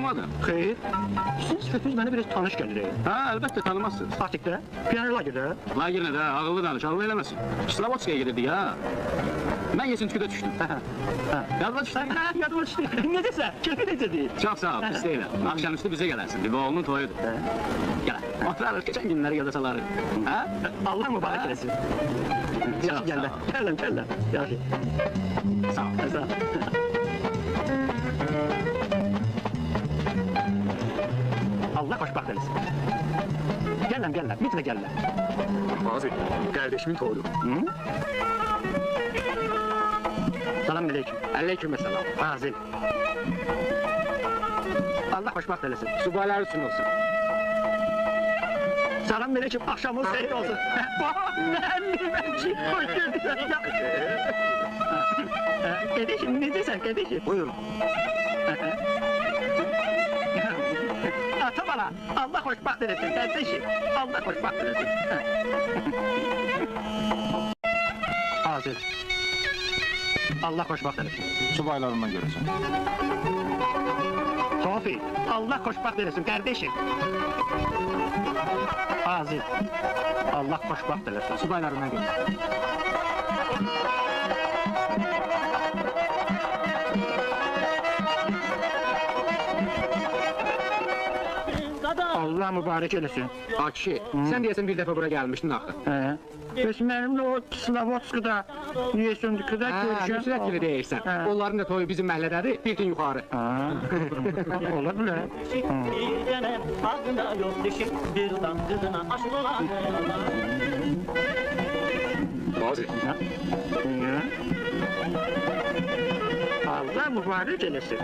tanımadım. Xeyr, sizin sifətiniz mənə biraz tanış gəlir. Ha, əlbəttə tanımazsınız. Atikdə, piyanır lagirdə. Lagirinə də ağıllı danış, ağıllı eləməsin. Slavoskaya gedirdik ha. Mən Yesintikidə düşdüm. Yadına düşdün? Yadıma düşdü. Necəsə, keyfi necədir? Çox sağ ol, pis deyiləm. Akşamüstü bizə gələrsin, bir oğlunun toyudur. Gələ, oturarıq, keçən günləri yada salarıq. Allah mübarək eləsin. Yaxşı gəllər, gəllər. Yaxşı. Sağ ol. Sağ ol. Allah xoşbaxt eləsin. Gəllər, mütləq gəllər. Bazı, kardeşimin toyudur. Salam aleyküm. Aleyküm selam. Fazil. Allah xoşbaxt eləsin. Subaylar üçün olsun. Salam aleyküm, axşamınız xeyir olsun. Mən ki, xoş gördük. Qardaşım, necəsən qardaşım? Buyurun. Ata bana, Allah xoşbaxt eləsin qardaşım. Allah xoşbaxt eləsin. Fazil. Allah xoşbaxt eləsin. Subaylarından görürsən. Tofi, Allah xoşbaxt eləsin qardaşım. Fazil. Allah xoşbaxt eləsin. Subaylarından görürsən. Allah mübarək eləsin. Akşi, sən deyəsən bir dəfə bura gəlmişdin axı. Bəs mənimlə o Slavotskıda, Yesendikidə görüşən... Nüsrət kimi deyirsən. Onların da toyu bizim məhəllədədir, bir gün yuxarı. Ola bilər. Ağzında yok dişim, bir ulan kızına aşık olan. Bazı. Allah mübarək eləsin.